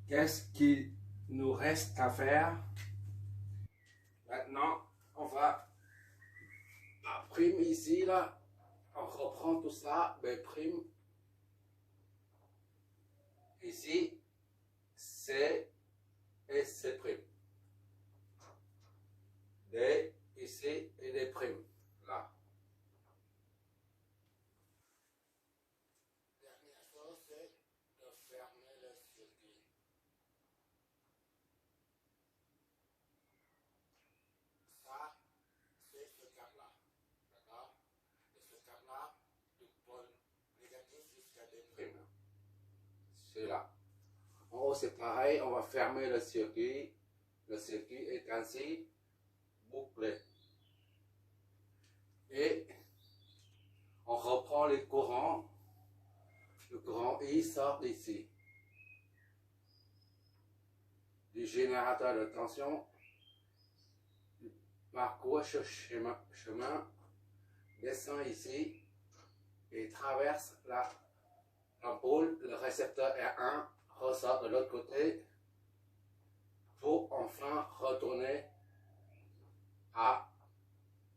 Qu'est-ce qu'il nous reste à faire? Maintenant, on va prime ici, là. On reprend tout ça, B prime. Ici, C et C prime. D ici et D prime. Là. Dernière chose, c'est de fermer le circuit. Ça, c'est ce câble-là. D'accord? Et ce câble-là, du pôle négatif jusqu'à D prime. C'est là. En haut, c'est pareil, on va fermer le circuit. Le circuit est ainsi bouclé. Et on reprend les courants. Le courant I sort d'ici. Du générateur de tension, il parcourt ce chemin, descend ici et traverse l'ampoule. Le récepteur R1 ressort de l'autre côté pour enfin retourner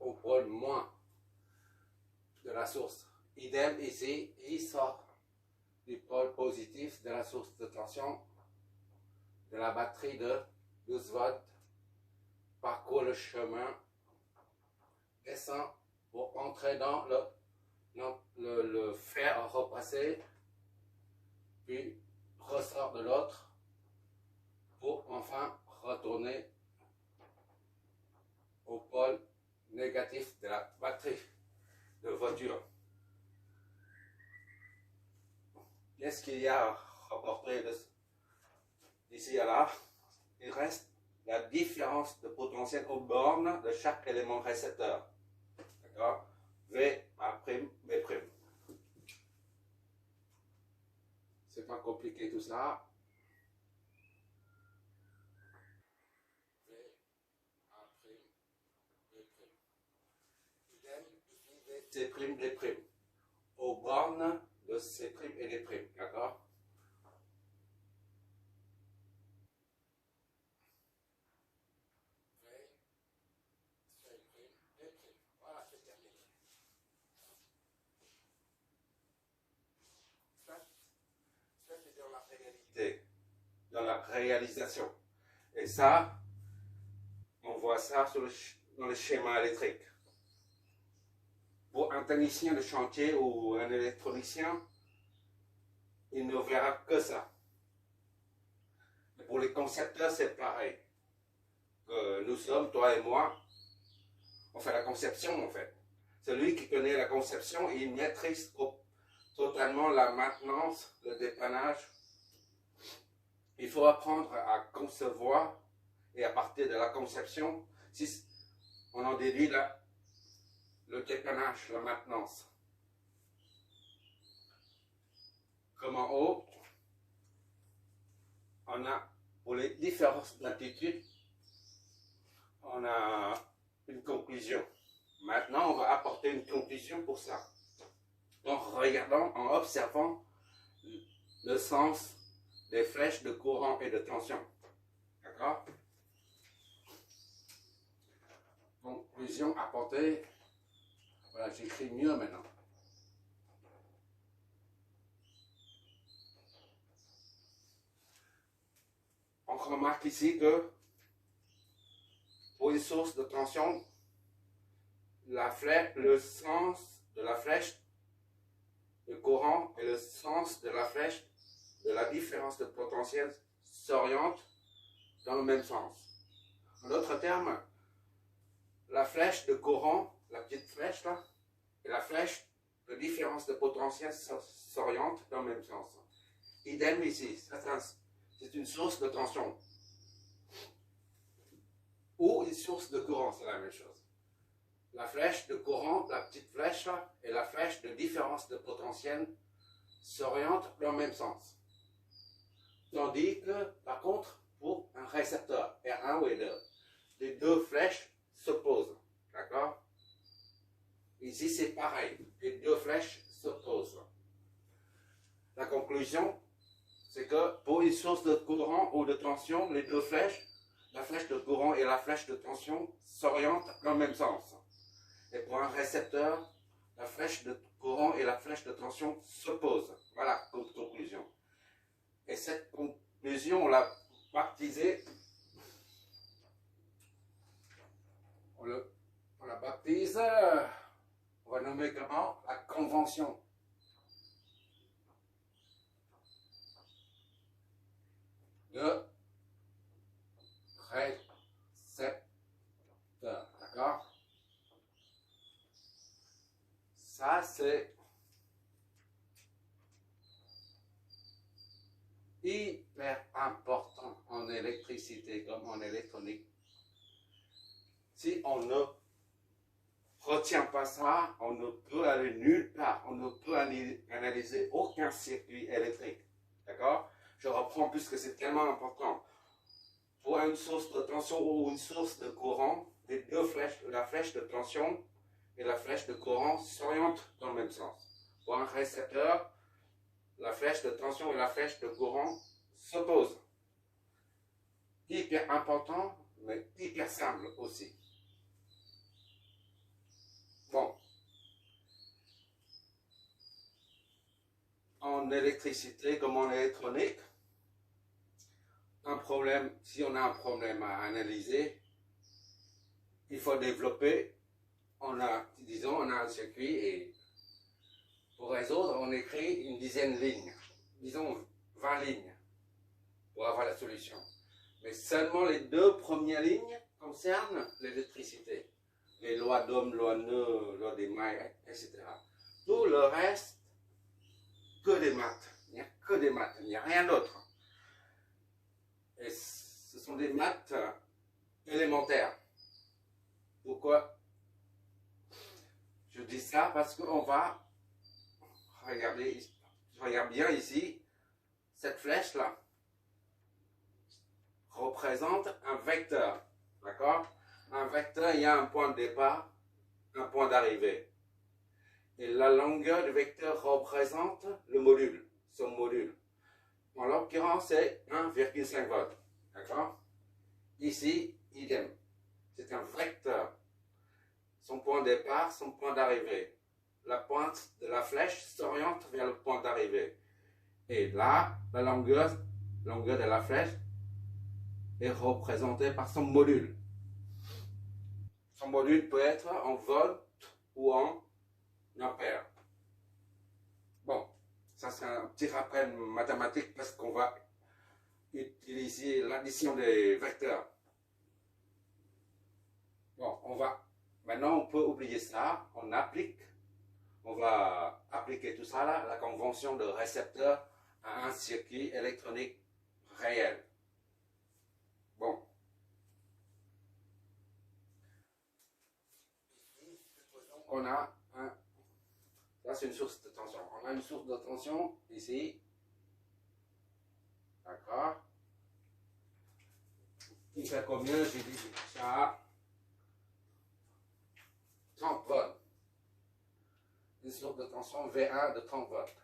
au pôle moins de la source. Idem ici, il sort du pôle positif de la source de tension de la batterie de 12 volts, parcourt le chemin, descend pour entrer dans le fer repassé, puis ressort de l'autre pour enfin retourner au pôle négatif de la batterie de voiture. Qu'est-ce qu'il y a à rapporter d'ici à là? Il reste la différence de potentiel aux bornes de chaque élément récepteur. D'accord? V, A', B'. C'est pas compliqué tout ça. V, A', B'. Idem, ici V, C', D'. Aux bornes de C' et D'. D'accord? Voilà, c'est terminé. Ça, c'est dans la réalité, dans la réalisation. Et ça, on voit ça dans le schéma électrique. Pour un technicien de chantier ou un électronicien, il ne verra que ça. Et pour les concepteurs, c'est pareil. Nous sommes, toi et moi, on fait la conception en fait. Celui qui connaît la conception, il maîtrise totalement la maintenance, le dépannage. Il faut apprendre à concevoir et à partir de la conception, si on en déduit le dépannage, la maintenance. Comme en haut, on a pour les différences d'altitude, on a une conclusion. Maintenant, on va apporter une conclusion pour ça. En regardant, en observant le sens des flèches de courant et de tension. D'accord? Conclusion apportée. Voilà, j'écris mieux maintenant. On remarque ici que pour une source de tension, le sens de la flèche de courant et le sens de la flèche de la différence de potentiel s'orientent dans le même sens. En d'autres termes, la flèche de courant, la petite flèche là, et la flèche de différence de potentiel s'orientent dans le même sens. Idem ici, c'est une source de tension. Ou une source de courant, c'est la même chose. La flèche de courant, la petite flèche là, et la flèche de différence de potentiel s'orientent dans le même sens. Tandis que, par contre, pour un récepteur, R1 ou R2, les deux flèches s'opposent. D'accord? Ici, c'est pareil. Les deux flèches s'opposent. La conclusion, c'est que pour une source de courant ou de tension, les deux flèches, la flèche de courant et la flèche de tension, s'orientent dans le même sens. Et pour un récepteur, la flèche de courant et la flèche de tension s'opposent. Voilà, comme conclusion. Et cette conclusion, on l'a baptisée, on la baptise, on va nommer comment? La convention. De récepteur, d'accord? Ça, c'est hyper important en électricité comme en électronique. Si on ne retient pas ça, on ne peut aller nulle part, on ne peut analyser aucun circuit électrique, d'accord? Je reprends puisque c'est tellement important. Pour une source de tension ou une source de courant, les deux flèches, la flèche de tension et la flèche de courant s'orientent dans le même sens. Pour un récepteur, la flèche de tension et la flèche de courant s'opposent. Hyper important, mais hyper simple aussi. Bon. En électricité comme en électronique, si on a un problème à analyser, il faut développer, on a un circuit et pour résoudre, on écrit une dizaine de lignes, disons 20 lignes pour avoir la solution. Mais seulement les deux premières lignes concernent l'électricité. Les lois d'Ohm, loi Neu, loi des mailles, etc. Tout le reste, que des maths. Il n'y a que des maths, il n'y a rien d'autre. Et ce sont des maths élémentaires. Pourquoi je dis ça? Parce qu'on va regarder, je regarde bien ici, cette flèche-là représente un vecteur. D'accord? Un vecteur, il y a un point de départ, un point d'arrivée. Et la longueur du vecteur représente le module, son module. En l'occurrence, c'est 1,5 volts. D'accord? Ici, idem. C'est un vecteur. Son point de départ, son point d'arrivée. La pointe de la flèche s'oriente vers le point d'arrivée. Et là, la longueur de la flèche est représentée par son module. Son module peut être en volts ou en ampères. Bon, ça c'est un petit rappel mathématique parce qu'on va utiliser l'addition des vecteurs. Bon, maintenant on peut oublier ça, on va appliquer tout ça là, la convention de récepteur à un circuit électronique réel. Bon. Ici, supposons qu'on a là c'est une source de tension. On a une source de tension ici. D'accord. Qui fait combien? J'ai dit ça. 30 volts. Une source de tension V1 de 30 volts.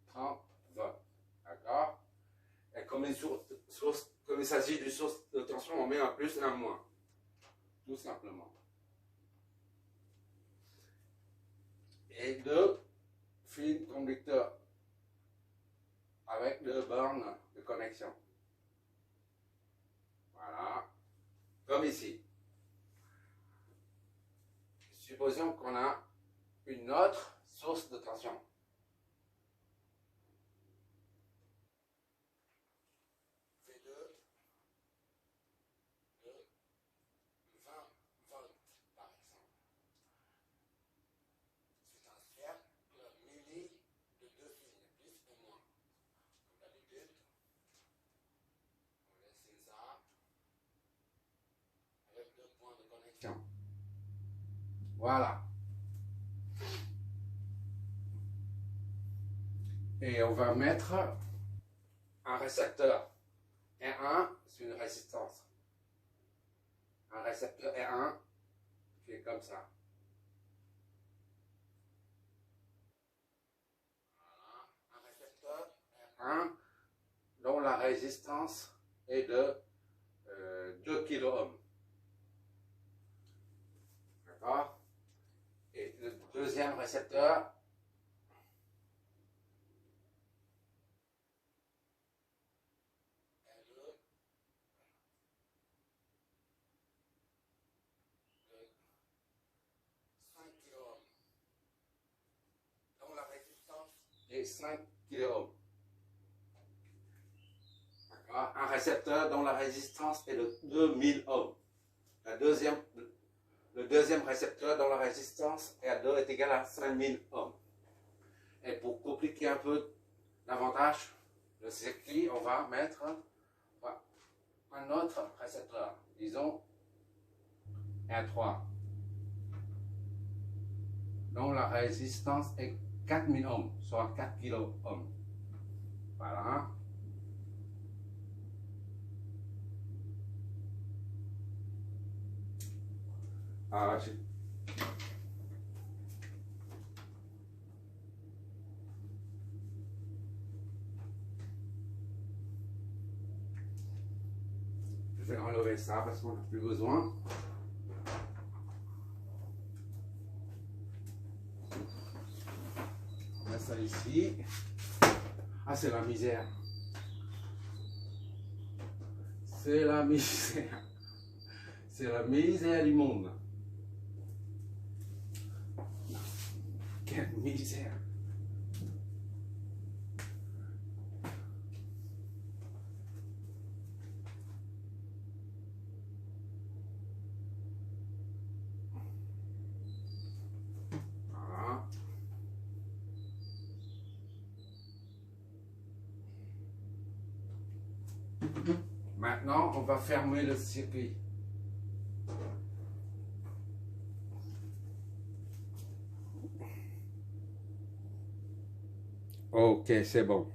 30 volts. D'accord? Et comme il s'agit d'une source de tension, on met un plus et un moins. Tout simplement. Et deux fils conducteurs avec deux bornes de connexion. Voilà. Comme ici. Supposons qu'on a une autre source de tension. V2 de 20 volts, par exemple. C'est un cercle muni de deux signes, plus et moins. Comme d'habitude, on dessine ça avec deux points de connexion. Voilà. Et on va mettre un récepteur R1 sur une résistance. Un récepteur R1 qui est comme ça. résistance est de 2 kΩ. D'accord? Et le deuxième récepteur, et 5 kΩ. Un récepteur dont la résistance est de 2000 ohms. Le deuxième récepteur dont la résistance est égale à 5000 ohms. Et pour compliquer un peu davantage le circuit, on va mettre un autre récepteur, disons R3, dont la résistance est 4000 ohms, soit 4 kΩ. Voilà. Alors, je vais enlever ça parce qu'on n'a plus besoin. On met ça ici. Ah, c'est la misère. C'est la misère. C'est la misère du monde. Quelle misère. Voilà. Maintenant, on va fermer le circuit. Ok, c'est bon.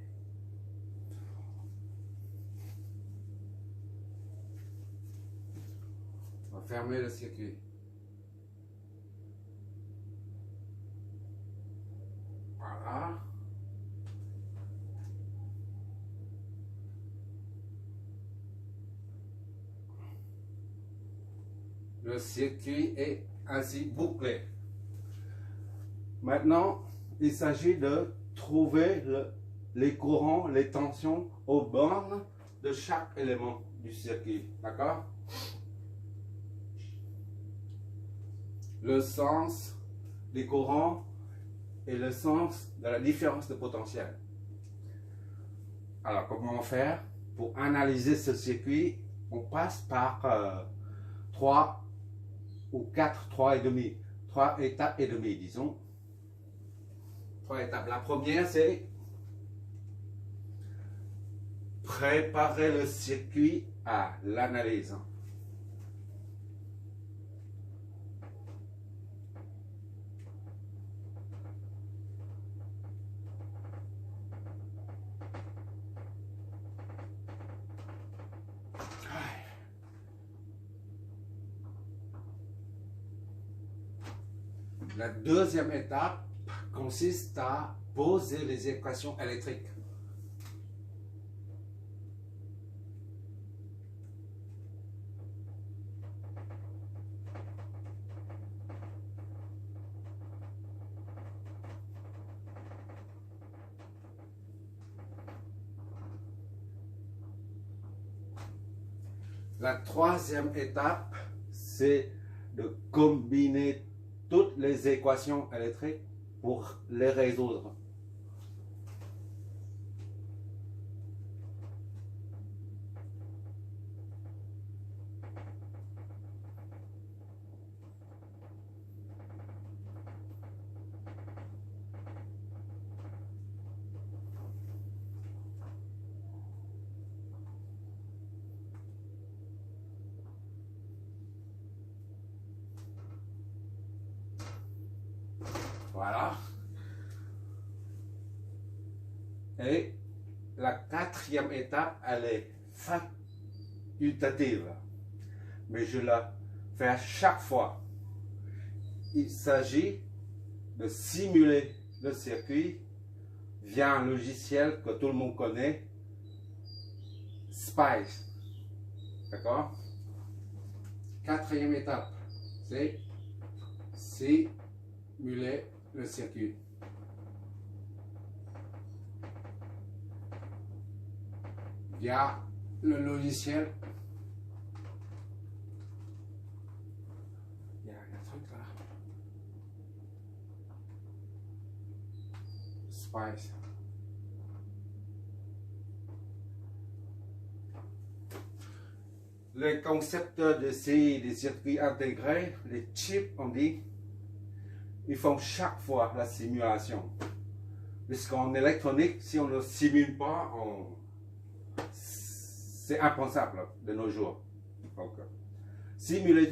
On va fermer le circuit. Voilà. Le circuit est ainsi bouclé. Maintenant, il s'agit de trouver les courants, les tensions aux bornes de chaque élément du circuit. D'accord? Le sens des courants et le sens de la différence de potentiel. Alors, comment faire? Pour analyser ce circuit, on passe par 3 étapes et demie, disons. 3 étapes. La première, c'est préparer le circuit à l'analyse. La deuxième étape consiste à poser les équations électriques. La troisième étape, c'est de combiner toutes les équations électriques pour les résoudre. Voilà. Et la quatrième étape, elle est facultative. Mais je la fais à chaque fois. Il s'agit de simuler le circuit via un logiciel que tout le monde connaît, spice. D'accord? Quatrième étape, c'est simuler le circuit. Via le logiciel. Il y a un truc là. Spice. Les concepteurs de ces des circuits intégrés, les chips, on dit, ils font chaque fois la simulation. Puisqu'en électronique, si on ne simule pas, c'est impensable de nos jours. Donc, simuler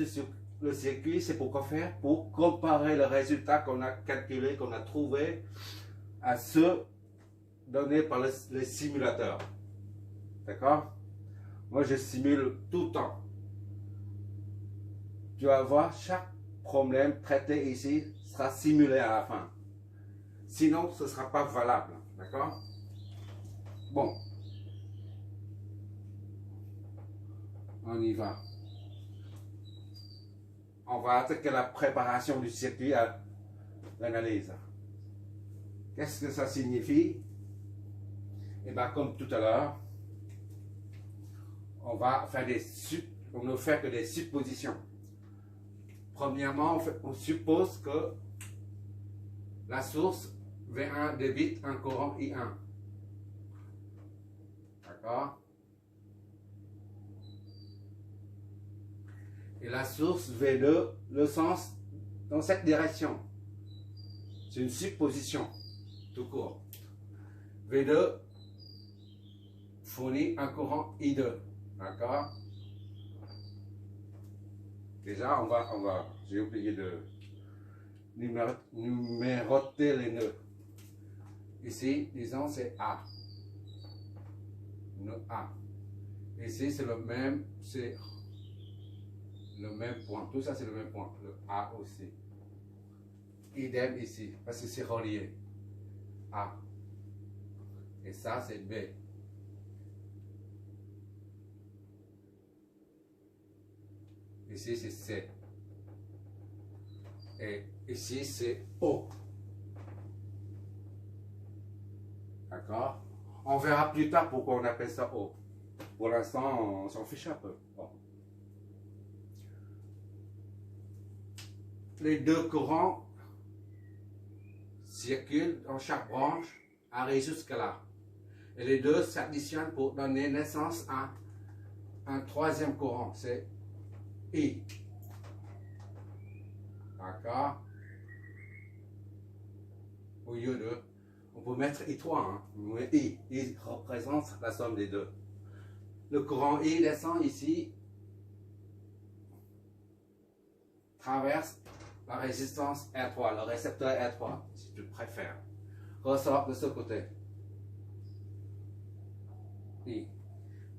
le circuit, c'est pour quoi faire? Pour comparer le résultat qu'on a calculé, qu'on a trouvé, à ceux donnés par les simulateurs. D'accord? Moi, je simule tout le temps. Tu vas voir, chaque problème traité ici sera simulé à la fin. Sinon, ce ne sera pas valable. D'accord? Bon. On y va. On va attaquer la préparation du circuit à l'analyse. Qu'est-ce que ça signifie? Et bien, comme tout à l'heure, on va faire on ne fait que des suppositions. Premièrement, on suppose que la source V1 débite un courant I1. D'accord? Et la source V2, le sens dans cette direction. C'est une supposition, tout court. V2 fournit un courant I2. D'accord? Déjà, j'ai oublié de numéroter les nœuds. Ici, disons, c'est A. Nœud A. Ici, c'est le même point. Tout ça, c'est le même point. Le A aussi. Idem ici, parce que c'est relié. A. Et ça, c'est B. Ici, c'est C. Et ici, c'est O. D'accord? On verra plus tard pourquoi on appelle ça O. Pour l'instant, on s'en fiche un peu. Bon. Les deux courants circulent dans chaque branche, arrivent jusque là. Et les deux s'additionnent pour donner naissance à un troisième courant. C'est I. D'accord? Au lieu de, on peut mettre I3, hein, mais I. I représente la somme des deux. Le courant I descend ici, traverse la résistance R3, le récepteur R3, si tu préfères. Ressort de ce côté. I.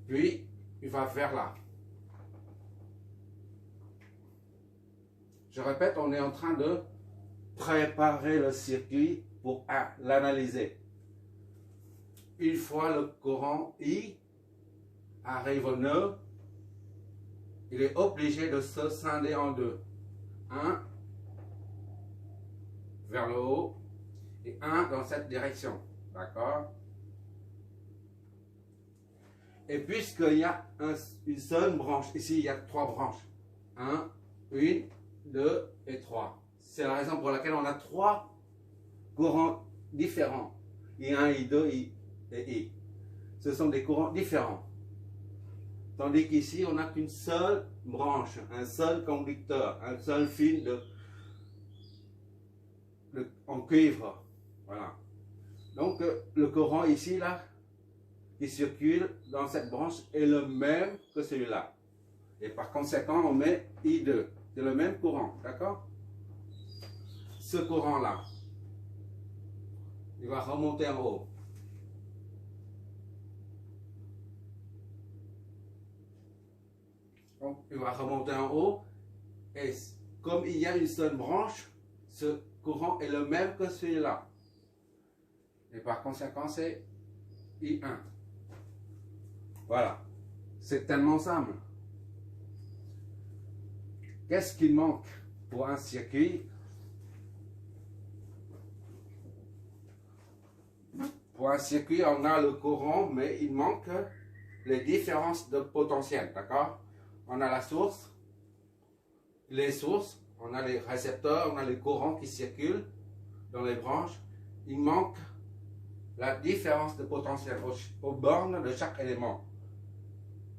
Puis, il va vers là. Je répète, on est en train de préparer le circuit pour l'analyser. Une fois le courant I arrive au nœud, il est obligé de se scinder en deux. Un vers le haut et un dans cette direction. D'accord? Et puisqu'il y a une seule branche, ici il y a trois branches. Une, 2 et 3. C'est la raison pour laquelle on a trois courants différents. I1, I2, I et I. Ce sont des courants différents. Tandis qu'ici, on n'a qu'une seule branche, un seul conducteur, un seul fil en cuivre. Voilà. Donc, le courant ici, là, qui circule dans cette branche est le même que celui-là. Et par conséquent, on met I2. C'est le même courant, d'accord? Ce courant-là, il va remonter en haut. Donc, il va remonter en haut. Et comme il y a une seule branche, ce courant est le même que celui-là. Et par conséquent, c'est I1. Voilà. C'est tellement simple. Qu'est-ce qui manque pour un circuit? Pour un circuit, on a le courant, mais il manque les différences de potentiel, d'accord? On a la source, les sources, on a les récepteurs, on a les courants qui circulent dans les branches. Il manque la différence de potentiel aux bornes de chaque élément.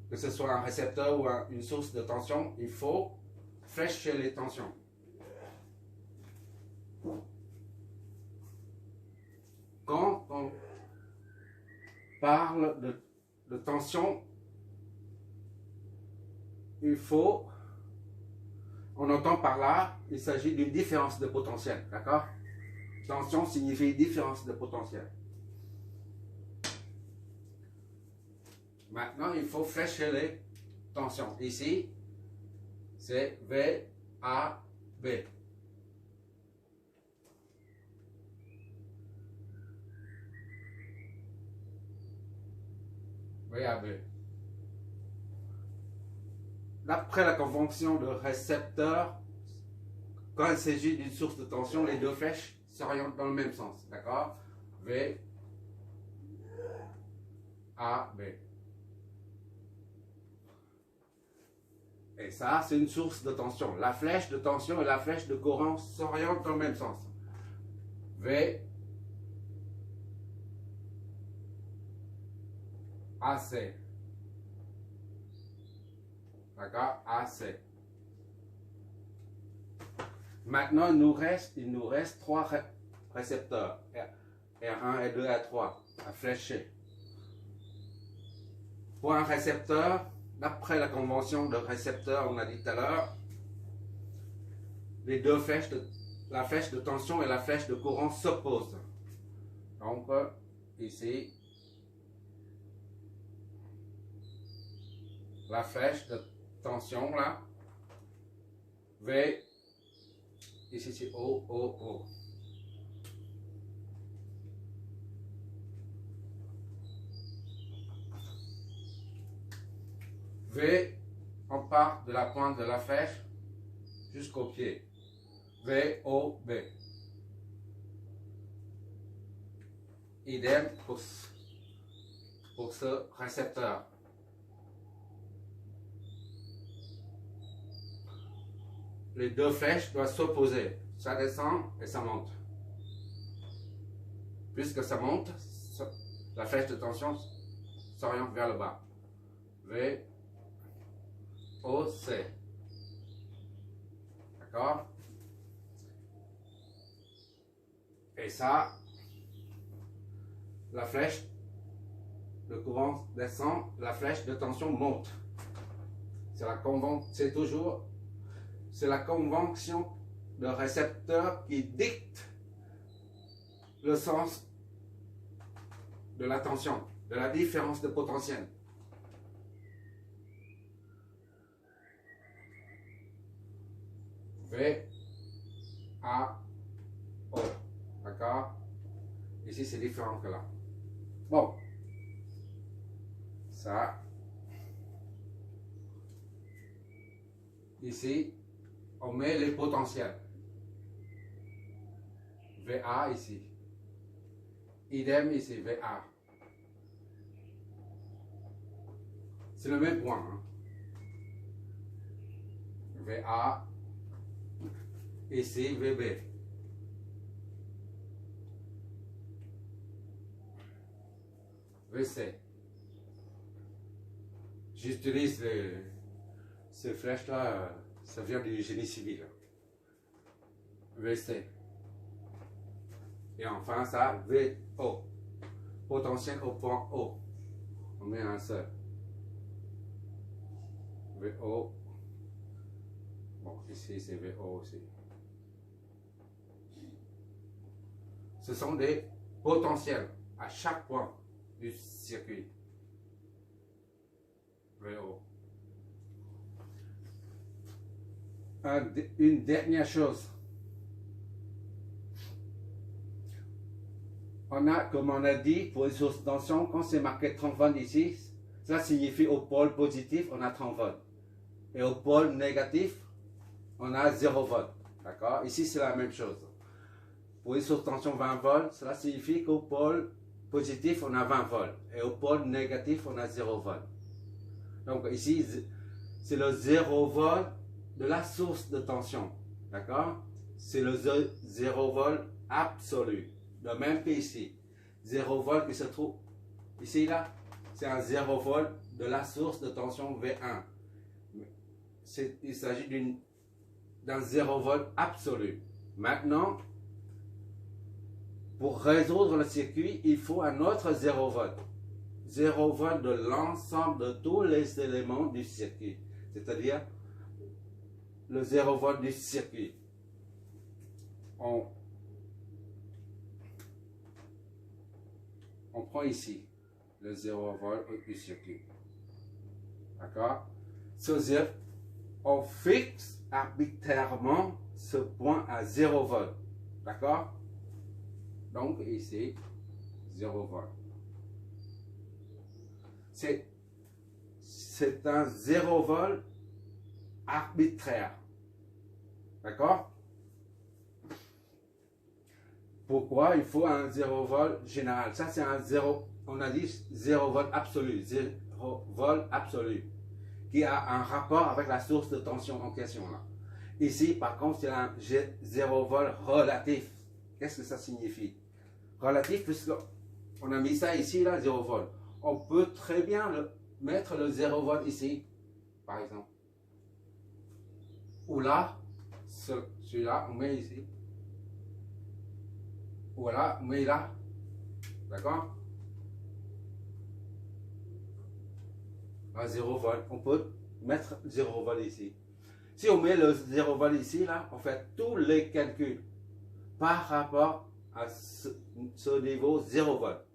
Que ce soit un récepteur ou une source de tension, il faut flécher les tensions. Quand on parle de tension, on entend par là, il s'agit d'une différence de potentiel, d'accord? Tension signifie différence de potentiel. Maintenant, il faut flécher les tensions. Ici, c'est VAB. VAB. D'après la convention de récepteur, quand il s'agit d'une source de tension, les deux flèches s'orientent dans le même sens. D'accord? VAB. Et ça, c'est une source de tension. La flèche de tension et la flèche de courant s'orientent dans le même sens. VAC. D'accord? AC. Maintenant, il nous reste trois récepteurs. R1, R2, R3 à flécher. Pour un récepteur, d'après la convention de récepteur, on a dit tout à l'heure, les deux flèches, la flèche de tension et la flèche de courant s'opposent. Donc, ici, la flèche de tension, là, V, ici c'est O, O, O. V, on part de la pointe de la flèche jusqu'au pied. V, O, B. Idem pour ce récepteur. Les deux flèches doivent s'opposer. Ça descend et ça monte. Puisque ça monte, la flèche de tension s'oriente vers le bas. V, O, C. D'accord? Et ça, la flèche de courant descend, la flèche de tension monte. C'est la convention de récepteur qui dicte le sens de la tension, de la différence de potentiel. V, A, O. D'accord? Ici, c'est différent que là. Bon. Ça. Ici, on met les potentiels. VA ici. Idem ici, VA. C'est le même point. Hein. VA. Ici, VB. VC. J'utilise ces flèches-là, ça vient du génie civil. VC. Et enfin, ça, VO. Potentiel au point O. On met un seul. VO. Bon, ici, c'est VO aussi. Ce sont des potentiels à chaque point du circuit. VO. Une dernière chose. On a, comme on a dit, pour une source de tension, quand c'est marqué 30 volts ici, Ça signifie au pôle positif, on a 30 volts. Et au pôle négatif, on a 0 volts. D'accord? Ici, c'est la même chose. Pour une source de tension 20 volts, cela signifie qu'au pôle positif, on a 20 volts. Et au pôle négatif, on a 0 volts. Donc ici, c'est le 0 volt de la source de tension. D'accord? C'est le 0 volt absolu. De même qu'ici. 0 volt qui se trouve ici, là, c'est un 0 volt de la source de tension V1. Il s'agit d'un 0 volt absolu. Maintenant, pour résoudre le circuit, il faut un autre 0 volt. 0 volt de l'ensemble de tous les éléments du circuit. C'est-à-dire le 0 volt du circuit. On prend ici le 0 volt du circuit. D'accord? On fixe arbitrairement ce point à 0 volt. D'accord? Donc ici, 0 volt. C'est un 0 volt arbitraire. D'accord? Pourquoi il faut un 0 volt général? Ça, c'est un 0, on a dit 0 volt absolu. 0 volt absolu. Qui a un rapport avec la source de tension en question. Là. Ici, par contre, c'est un 0 volt relatif. Qu'est-ce que ça signifie? Relatif, puisqu'on a mis ça ici, là, 0 volt. On peut très bien mettre le 0 volt ici, par exemple. Ou là, celui-là, on met ici. Ou là, on met là. D'accord? À 0 volt. On peut mettre 0 volt ici. Si on met le 0 volt ici, là, on fait tous les calculs par rapport à ce niveau 0 volt.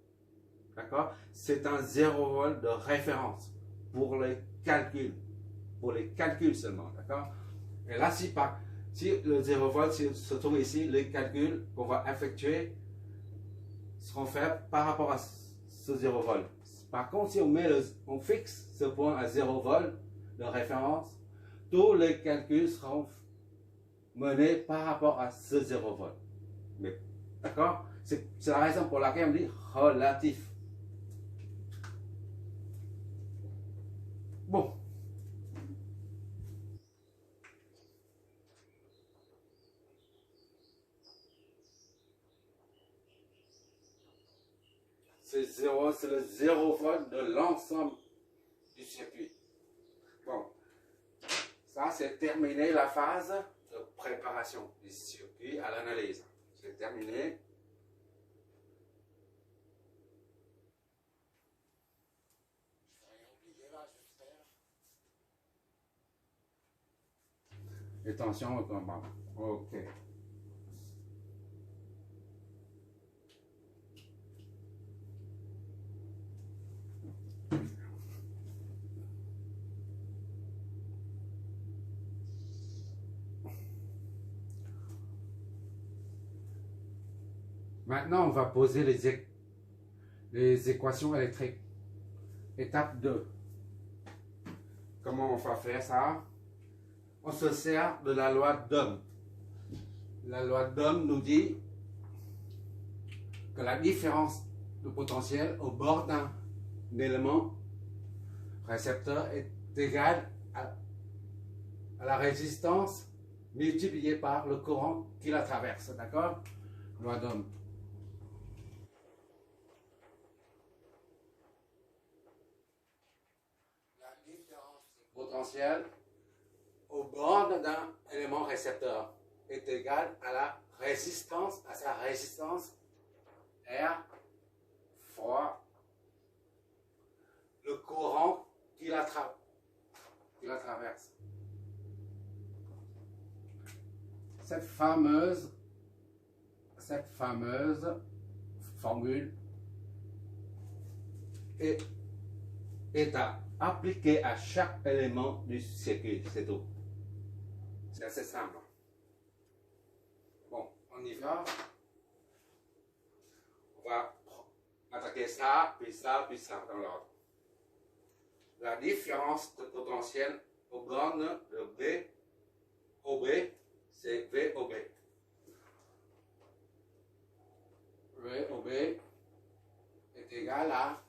D'accord? C'est un 0 volt de référence pour les calculs. Pour les calculs seulement. D'accord? Et là, si le 0 volt se trouve ici, les calculs qu'on va effectuer seront faits par rapport à ce 0 volt. Par contre, si on fixe ce point à 0 volt de référence, tous les calculs seront menés par rapport à ce 0 volt. D'accord? C'est la raison pour laquelle on dit relatif. Bon. C'est le 0 volt de l'ensemble du circuit. Bon. Ça, c'est terminé la phase de préparation du circuit à l'analyse. C'est terminé. Et tension au combat. Ok. Maintenant, on va poser les équations électriques. Étape 2. Comment on va faire ça? On se sert de la loi d'Ohm. La loi d'Ohm nous dit que la différence de potentiel au bord d'un élément récepteur est égale à la résistance multipliée par le courant qui la traverse. D'accord? Loi d'Ohm. La différence de potentiel au bord d'un élément récepteur est égale à la résistance, à sa résistance R fois le courant qui la traverse. Cette fameuse formule est à appliquer à chaque élément du circuit, c'est tout. C'est assez simple. Bon, on y va. On va attaquer ça, puis ça, puis ça dans l'ordre. la différence de potentiel aux bornes de B au B, c'est V au B. V au B est égal à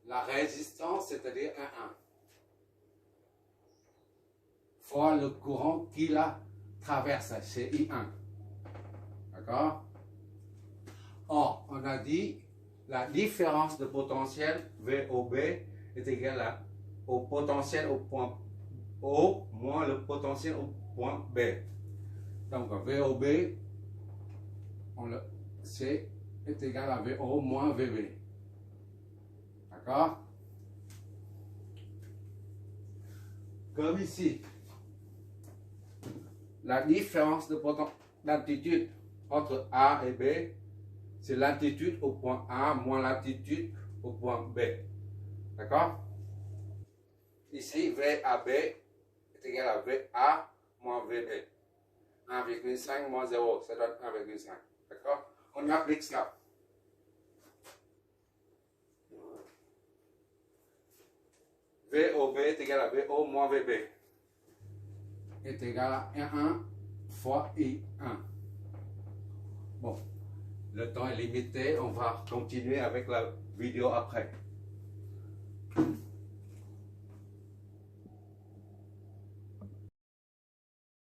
la résistance, c'est-à-dire 1,1, fois le courant qui la traverse, c'est I1. D'accord? Or, on a dit la différence de potentiel V au B est égale au potentiel au point O moins le potentiel au point B. Donc, V au B, c'est égal à VO moins VB. D'accord? Comme ici, la différence de d'altitude entre A et B, c'est l'altitude au point A moins l'altitude au point B. D'accord? Ici, VAB est égal à VA moins VB. 1,5 moins 0, ça donne 1,5. D'accord? On applique ça. VOB est égal à VO moins VB. Est égal à 1 fois I1. Bon, le temps est limité, on va continuer avec la vidéo après.